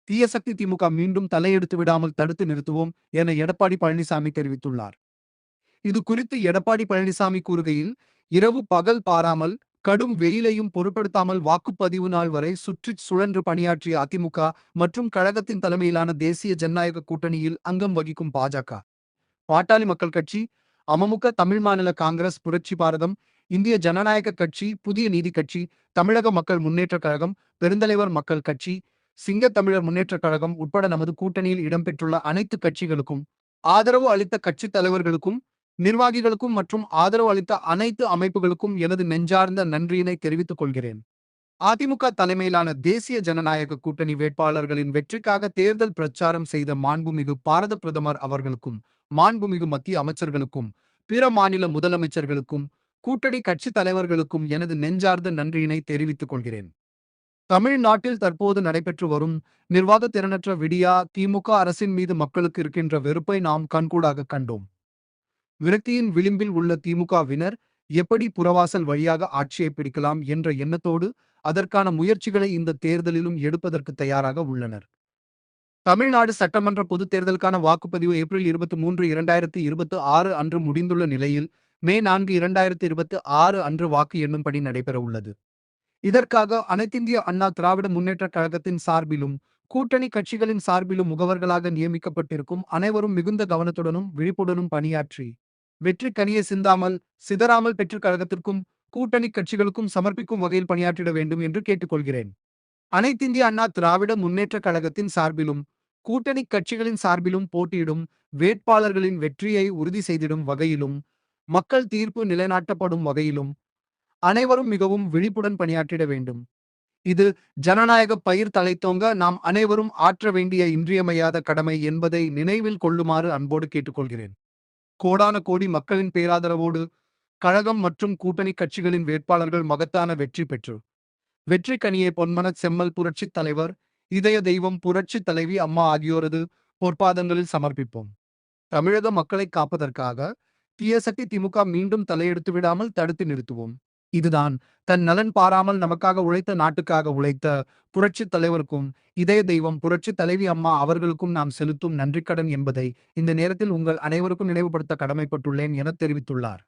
தீய சக்தி திமுக மீண்டும் தலையெடுத்து விடாமல் தடுத்து நிறுத்துவோம் என எடப்பாடி பழனிசாமி தெரிவித்துள்ளார். இது குறித்து எடப்பாடி பழனிசாமி கூறுகையில், இரவு பகல் பாராமல் கடும் வெயிலையும் பொருட்படுத்தாமல் வாக்குப்பதிவு நாள் வரை சுற்றிச் சுழன்று பணியாற்றிய அதிமுக மற்றும் கழகத்தின் தலைமையிலான தேசிய ஜனநாயக கூட்டணியில் அங்கம் வகிக்கும் பாஜக, பாட்டாளி மக்கள் கட்சி, அமமுக, தமிழ் மாநில காங்கிரஸ், புரட்சி பாரதம், இந்திய ஜனநாயக கட்சி, புதிய நீதி கட்சி, தமிழக மக்கள் முன்னேற்றக் கழகம், பெருந்தலைவர் மக்கள் கட்சி, சிங்க தமிழர் முன்னேற்றக் கழகம் உட்பட நமது கூட்டணியில் இடம்பெற்றுள்ள அனைத்து கட்சிகளுக்கும் ஆதரவு அளித்த கட்சித் தலைவர்களுக்கும், நிர்வாகிகளுக்கும் மற்றும் ஆதரவு அளித்த அனைத்து அமைப்புகளுக்கும் எனது நெஞ்சார்ந்த நன்றியினை தெரிவித்துக் கொள்கிறேன். அதிமுக தலைமையிலான தேசிய ஜனநாயக கூட்டணி வேட்பாளர்களின் வெற்றிக்காக தேர்தல் பிரச்சாரம் செய்த மாண்புமிகு பாரத பிரதமர் அவர்களுக்கும், மாண்புமிகு மத்திய அமைச்சர்களுக்கும், பிற மாநில முதலமைச்சர்களுக்கும், கூட்டணி கட்சித் தலைவர்களுக்கும் எனது நெஞ்சார்ந்த நன்றியினை தெரிவித்துக் கொள்கிறேன். தமிழ்நாட்டில் தற்போது நடைபெற்று வரும் நிர்வாக திறனற்ற விடியா திமுக அரசின் மீது மக்களுக்கு இருக்கின்ற வெறுப்பை நாம் கண்கூடாக கண்டோம். விரக்தியின் விளிம்பில் உள்ள திமுகவினர் எப்படி புறவாசல் வழியாக ஆட்சியை பிடிக்கலாம் என்ற எண்ணத்தோடு அதற்கான முயற்சிகளை இந்த தேர்தலிலும் எடுப்பதற்கு தயாராக உள்ளனர். தமிழ்நாடு சட்டமன்ற பொதுத் தேர்தலுக்கான வாக்குப்பதிவு ஏப்ரல் 23, 2026 அன்று முடிந்துள்ள நிலையில் மே 4, 2026 அன்று வாக்கு எண்ணும்படி நடைபெற உள்ளது. இதற்காக அனைத்திந்திய அண்ணா திராவிட முன்னேற்றக் கழகத்தின் சார்பிலும், கூட்டணி கட்சிகளின் சார்பிலும் முகவர்களாக நியமிக்கப்பட்டிருக்கும் அனைவரும் மிகுந்த கவனத்துடனும் விழிப்புடனும் பணியாற்றி வெற்றி கனியை சிதறாமல் பெற்று கழகத்திற்கும் கூட்டணி கட்சிகளுக்கும் சமர்ப்பிக்கும் வகையில் பணியாற்றிட வேண்டும் என்று கேட்டுக்கொள்கிறேன். அனைத்திந்திய அண்ணா திராவிட முன்னேற்றக் கழகத்தின் சார்பிலும், கூட்டணி கட்சிகளின் சார்பிலும் போட்டியிடும் வேட்பாளர்களின் வெற்றியை உறுதி செய்திடும் வகையிலும், மக்கள் தீர்ப்பு நிலைநாட்டப்படும் வகையிலும் அனைவரும் மிகவும் விழிப்புடன் பணியாற்றிட வேண்டும். இது ஜனநாயக பயிர் தழைத்தோங்க நாம் அனைவரும் ஆற்ற வேண்டிய இன்றியமையாத கடமை என்பதை நினைவில் கொள்ளுமாறு அன்போடு கேட்டுக்கொள்கிறேன். கோடான கோடி மக்களின் பேராதரவோடு கழகம் மற்றும் கூட்டணி கட்சிகளின் வேட்பாளர்கள் மகத்தான வெற்றி பெற்று வெற்றி கனியை பொன்மனச் செம்மல் புரட்சித் தலைவர், இதய தெய்வம் புரட்சித் தலைவி அம்மா ஆகியோரது பொற்பாதங்களில் சமர்ப்பிப்போம். தமிழக மக்களை காப்பதற்காக தீய சக்தி திமுக மீண்டும் தலையெடுத்து விடாமல் தடுத்து நிறுத்துவோம். இதுதான் தன் நலன் பாராமல் நமக்காக உழைத்த, நாட்டுக்காக உழைத்த புரட்சித் தலைவருக்கும், இதய தெய்வம் புரட்சித் தலைவி அம்மா அவர்களுக்கும் நாம் செலுத்தும் நன்றிக்கடன் என்பதை இந்த நேரத்தில் உங்கள் அனைவருக்கும் நினைவுபடுத்த கடமைப்பட்டுள்ளேன் என தெரிவித்துள்ளார்.